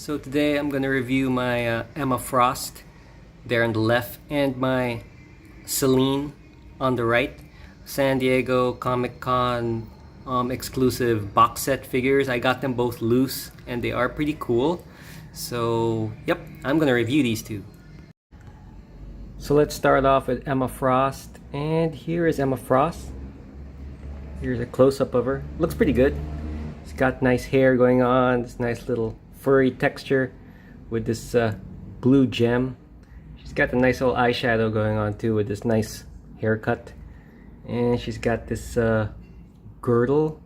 So today I'm going to review my Emma Frost there on the left and my Selene on the right. San Diego Comic Con exclusive box set figures. I got them both loose and they are pretty cool. So yep, I'm going to review these two. So let's start off with Emma Frost, and here is Emma Frost. Here's a close-up of her. Looks pretty good. She's got nice hair going on, this nice little furry texture with this blue gem. She's got a nice little eyeshadow going on too with this nice haircut. And she's got this girdle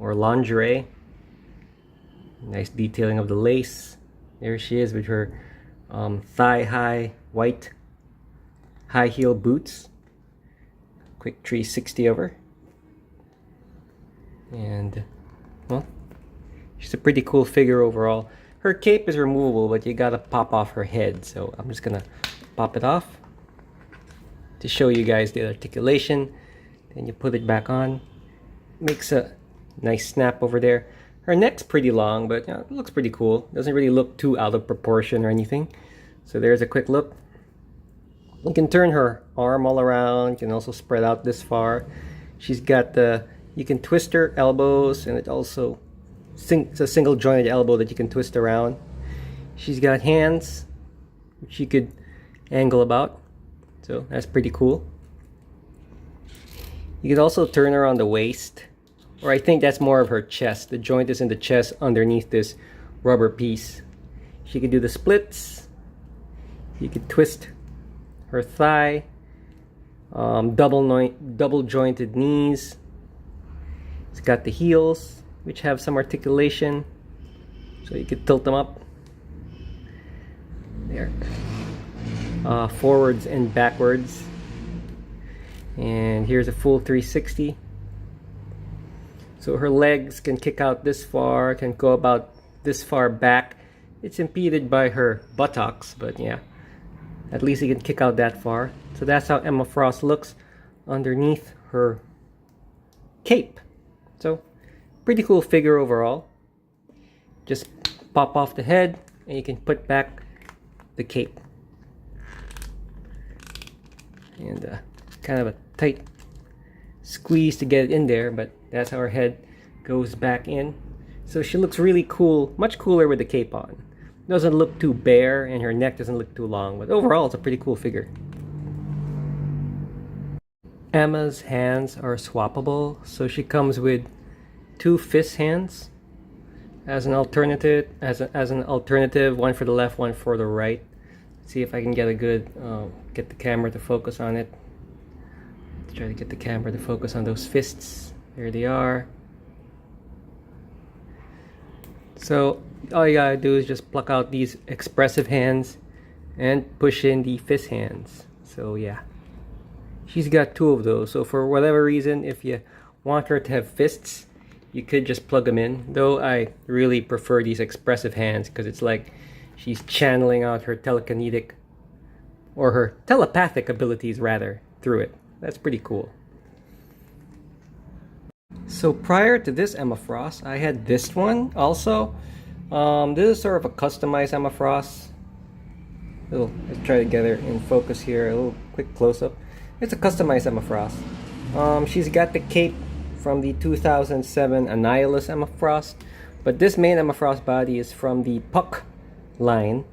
or lingerie. Nice detailing of the lace. There she is with her thigh-high white high heel boots. Quick 360 over. And well, she's a pretty cool figure overall. Her cape is removable, but you gotta pop off her head. So I'm just gonna pop it off to show you guys the articulation. Then you put it back on. Makes a nice snap over there. Her neck's pretty long, but you know, it looks pretty cool. Doesn't really look too out of proportion or anything. So there's a quick look. You can turn her arm all around. You can also spread out this far. She's got the, you can twist her elbows, and it also it's a single jointed elbow that you can twist around. She's got hands which you could angle about, so that's pretty cool. You could also turn her on the waist, or I think that's more of her chest. The joint is in the chest underneath this rubber piece. She could do the splits. You could twist her thigh, double jointed knees. It's got the heels, which have some articulation, so you could tilt them up there, forwards and backwards. And here's a full 360. So her legs can kick out this far, can go about this far back. It's impeded by her buttocks, but yeah, at least you can kick out that far. So that's how Emma Frost looks underneath her cape. So pretty cool figure overall. Just pop off the head and you can put back the cape. And kind of a tight squeeze to get it in there, but that's how her head goes back in. So she looks really cool, much cooler with the cape on. Doesn't look too bare, and her neck doesn't look too long, but overall it's a pretty cool figure. Emma's hands are swappable, so she comes with two fist hands as an alternative, one for the left, one for the right. Let's see if I can get a good get the camera to focus on it. Let's try to get the camera to focus on those fists. There they are. So all you gotta do is just pluck out these expressive hands and push in the fist hands. So yeah, she's got two of those. So for whatever reason, if you want her to have fists, you could just plug them in. Though I really prefer these expressive hands because it's like she's channeling out her telekinetic, or her telepathic abilities rather, through it. That's pretty cool. So prior to this Emma Frost, I had this one also. This is sort of a customized Emma Frost. Let's try to get her in focus here. A little quick close-up. It's a customized Emma Frost. She's got the cape from the 2007 Annihilus Emma Frost, but this main Emma Frost body is from the Puck line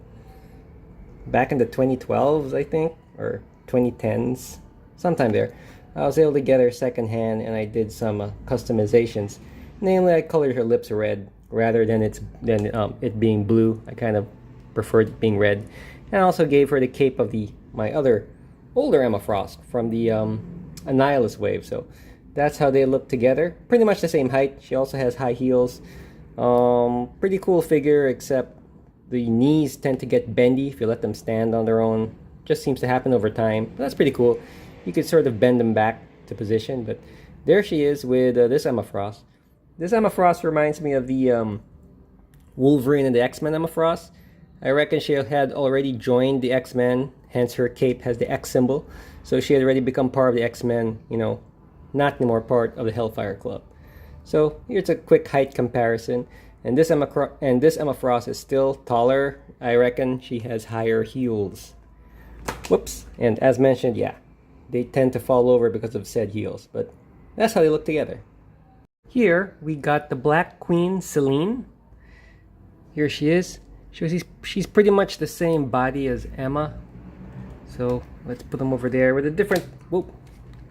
back in the 2012s, I think, or 2010s, sometime there. I was able to get her secondhand, and I did some customizations. Namely, I colored her lips red rather than it being blue. I kind of preferred it being red, and I also gave her the cape of my other older Emma Frost from the Annihilus wave. So that's how they look together. Pretty much the same height. She also has high heels. Pretty cool figure, except the knees tend to get bendy if you let them stand on their own. Just seems to happen over time. But that's pretty cool. You could sort of bend them back to position, but there she is with this Emma Frost. This Emma Frost reminds me of the Wolverine and the X-Men Emma Frost. I reckon she had already joined the X-Men, hence her cape has the X symbol. So she had already become part of the X-Men, you know, not anymore part of the Hellfire Club. So here's a quick height comparison. And this Emma Frost is still taller. I reckon she has higher heels. Whoops. And as mentioned, yeah, they tend to fall over because of said heels, but that's how they look together. Here we got the Black Queen, Selene. Here she is. She's pretty much the same body as Emma. So let's put them over there with a different, whoop.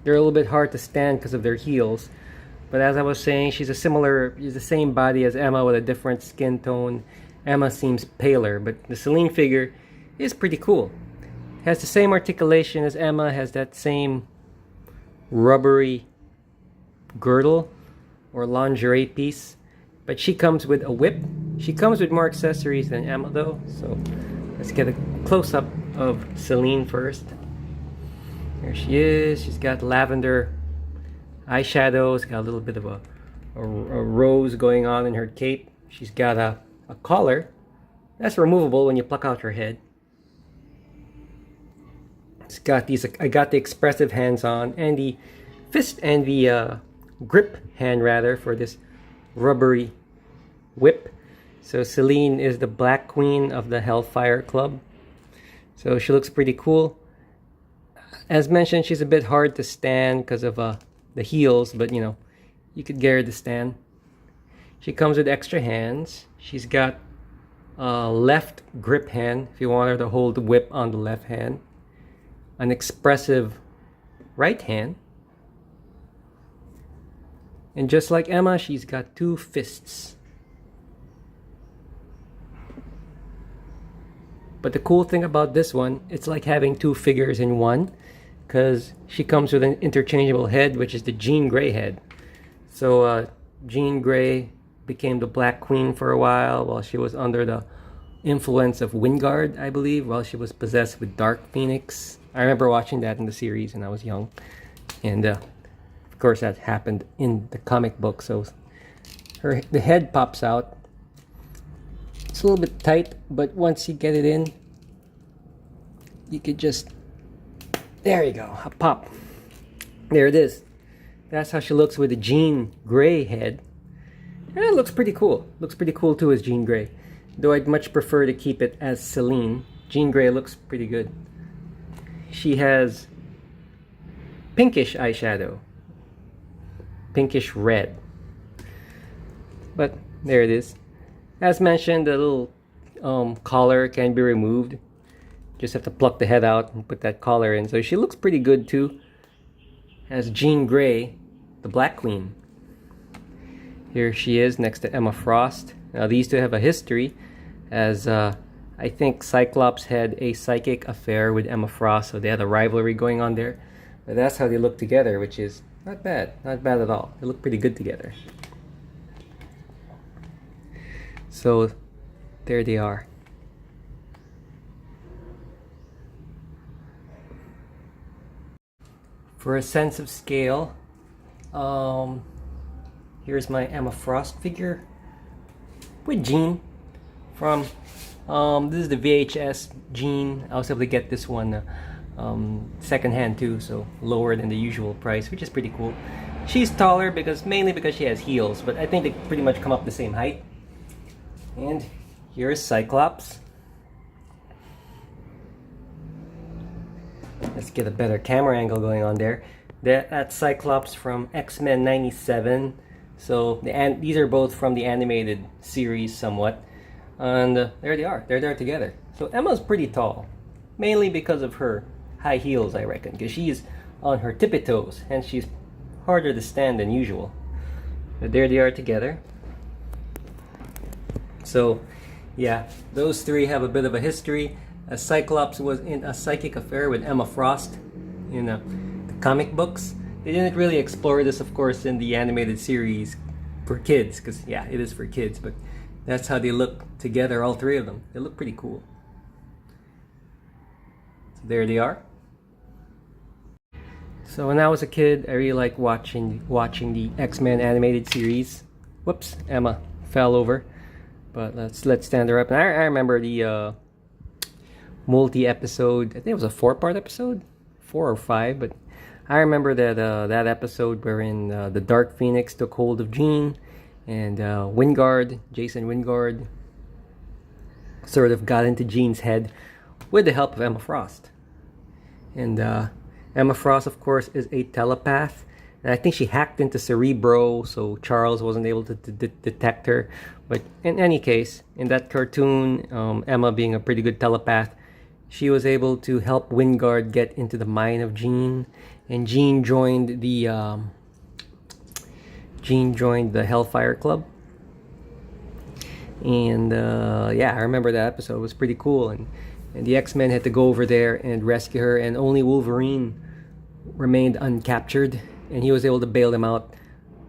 They're a little bit hard to stand because of their heels. But as I was saying, she's the same body as Emma with a different skin tone. Emma seems paler, but the Selene figure is pretty cool. Has the same articulation as Emma, has that same rubbery girdle or lingerie piece. But she comes with a whip. She comes with more accessories than Emma though. So let's get a close-up of Selene first. There she is. She's got lavender eyeshadows, got a little bit of a rose going on in her cape. She's got a collar that's removable when you pluck out her head. It's got these, I got the expressive hands on and the fist and the grip hand rather for this rubbery whip. So Selene is the Black Queen of the Hellfire Club. So she looks pretty cool. As mentioned, she's a bit hard to stand because of the heels, but you know, you could get her to stand. She comes with extra hands. She's got a left grip hand if you want her to hold the whip on the left hand. An expressive right hand. And just like Emma, she's got two fists. But the cool thing about this one, it's like having two figures in one, because she comes with an interchangeable head, which is the Jean Grey head. So Jean Grey became the Black Queen for a while she was under the influence of Wingard, I believe, while she was possessed with Dark Phoenix. I remember watching that in the series when I was young. And of course that happened in the comic book. So the head pops out. It's a little bit tight, but once you get it in, you could just, there you go, a pop. There it is. That's how she looks with the Jean Grey head. And it looks pretty cool. Looks pretty cool too as Jean Grey. Though I'd much prefer to keep it as Selene. Jean Grey looks pretty good. She has pinkish eyeshadow. Pinkish red. But there it is. As mentioned, the little collar can be removed. Just have to pluck the head out and put that collar in. So she looks pretty good too. As Jean Grey, the Black Queen. Here she is next to Emma Frost. Now these two have a history, as I think Cyclops had a psychic affair with Emma Frost, so they had a rivalry going on there. But that's how they look together, which is not bad. Not bad at all. They look pretty good together. So there they are. For a sense of scale, here's my Emma Frost figure with Jean from this is the VHS Jean. I was able to get this one secondhand too, so lower than the usual price, which is pretty cool. She's taller mainly because she has heels, but I think they pretty much come up the same height. And here's Cyclops. Let's get a better camera angle going on there. That's Cyclops from X-Men 97. So these are both from the animated series somewhat. And there they are. They're there together. So Emma's pretty tall. Mainly because of her high heels, I reckon. Because she's on her tippy toes. Hence she's harder to stand than usual. But there they are together. So yeah, those three have a bit of a history. Cyclops was in a psychic affair with Emma Frost in the comic books. They didn't really explore this, of course, in the animated series for kids, because yeah, it is for kids, but that's how they look together, all three of them. They look pretty cool. So there they are. So when I was a kid, I really liked watching the X-Men animated series. Whoops, Emma fell over. But let's stand her up. And I remember the multi-episode, I think it was a 4-part episode, 4 or 5, but I remember that that episode wherein the Dark Phoenix took hold of Jean, And Jason Wingard, sort of got into Jean's head with the help of Emma Frost. And Emma Frost, of course, is a telepath. And I think she hacked into Cerebro, so Charles wasn't able to detect her. But in any case, in that cartoon, Emma, being a pretty good telepath, she was able to help Wingard get into the mind of Jean. And Jean joined the Hellfire Club. And yeah, I remember that episode. It was pretty cool. And the X-Men had to go over there and rescue her. And only Wolverine remained uncaptured. And he was able to bail them out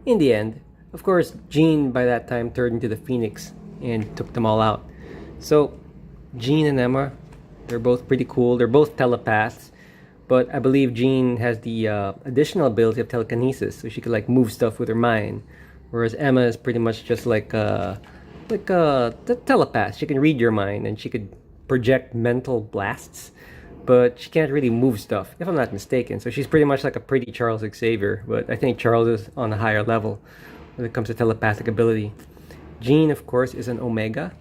in the end. Of course, Jean by that time turned into the Phoenix and took them all out. So Jean and Emma, they're both pretty cool. They're both telepaths. But I believe Jean has the additional ability of telekinesis, so she could like move stuff with her mind, whereas Emma is pretty much just like a telepath. She can read your mind and she could project mental blasts, but she can't really move stuff, if I'm not mistaken. So she's pretty much like a pretty Charles Xavier, but I think Charles is on a higher level when it comes to telepathic ability. Jean, of course, is an Omega.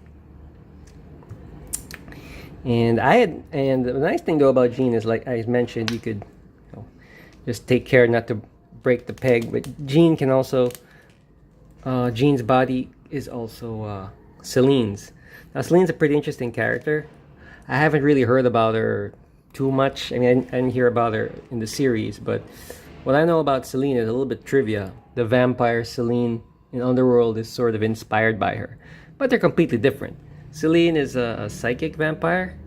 And the nice thing though about Jean is, like I mentioned, you could just take care not to break the peg. But Jean can also, Jean's body is also Selene's. Now Selene's a pretty interesting character. I haven't really heard about her too much. I mean, I didn't hear about her in the series, but what I know about Selene is a little bit trivia. The vampire Selene in Underworld is sort of inspired by her, but they're completely different. Selene is a psychic vampire.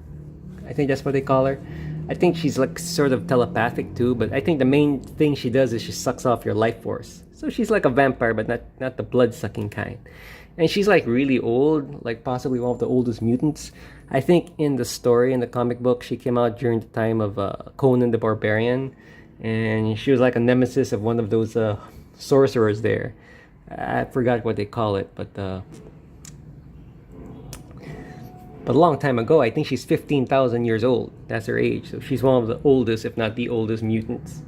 I think that's what they call her. I think she's like sort of telepathic too, but I think the main thing she does is she sucks off your life force. So she's like a vampire, but not the blood-sucking kind. And she's like really old, like possibly one of the oldest mutants. I think in the story, in the comic book, she came out during the time of Conan the Barbarian. And she was like a nemesis of one of those sorcerers there. I forgot what they call it, but a long time ago. I think she's 15,000 years old. That's her age. So she's one of the oldest, if not the oldest, mutants.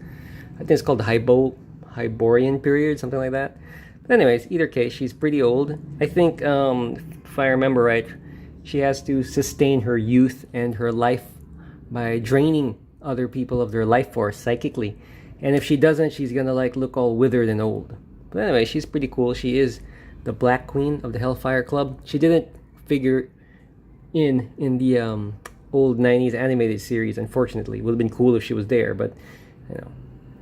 I think it's called the Hyborian period, something like that. But anyways, either case, she's pretty old. I think, if I remember right, she has to sustain her youth and her life by draining other people of their life force psychically. And if she doesn't, she's gonna like look all withered and old. But anyway, she's pretty cool. She is the Black Queen of the Hellfire Club. She didn't figure in the old 90s animated series, unfortunately. It would have been cool if she was there, but you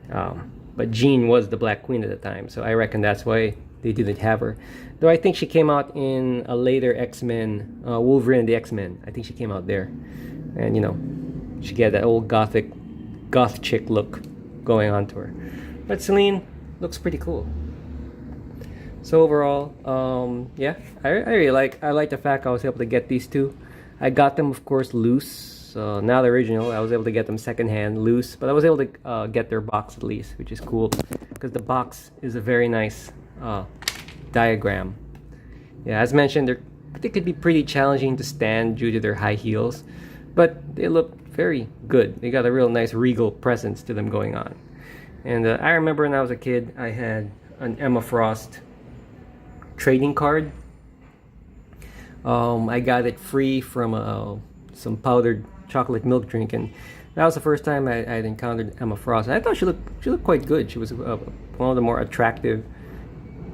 know, but Jean was the Black Queen at the time, so I reckon that's why they didn't have her. Though I think she came out in a later X-Men, Wolverine and the X-Men. I think she came out there, and you know, she had that old goth chick look going on to her. But Selene looks pretty cool. So overall, yeah, I really like the fact I was able to get these two. I got them, of course, loose. Not original. I was able to get them secondhand, loose, but I was able to get their box at least, which is cool because the box is a very nice diagram. Yeah, as mentioned, they could be pretty challenging to stand due to their high heels, but they look very good. They got a real nice regal presence to them going on. And I remember when I was a kid, I had an Emma Frost trading card. I got it free from some powdered chocolate milk drink, and that was the first time I'd encountered Emma Frost. And I thought she looked quite good. She was one of the more attractive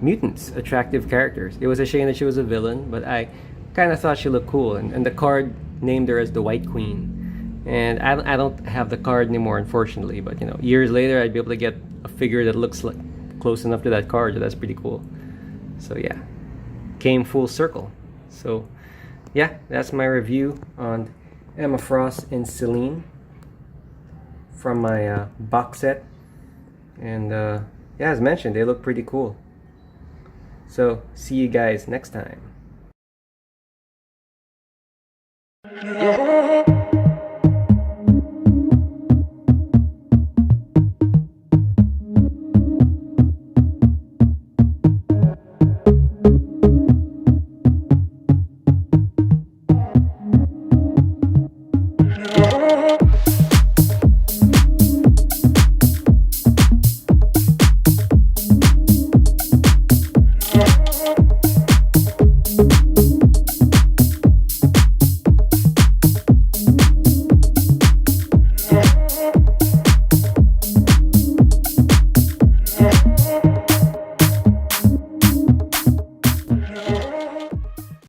mutants, attractive characters. It was a shame that she was a villain, but I kind of thought she looked cool. And the card named her as the White Queen. And I don't have the card anymore, unfortunately. But you know, years later, I'd be able to get a figure that looks like close enough to that card. So that's pretty cool. So yeah, came full circle. So yeah, that's my review on Emma Frost and Selene from my box set. And yeah, as mentioned, they look pretty cool. So see you guys next time.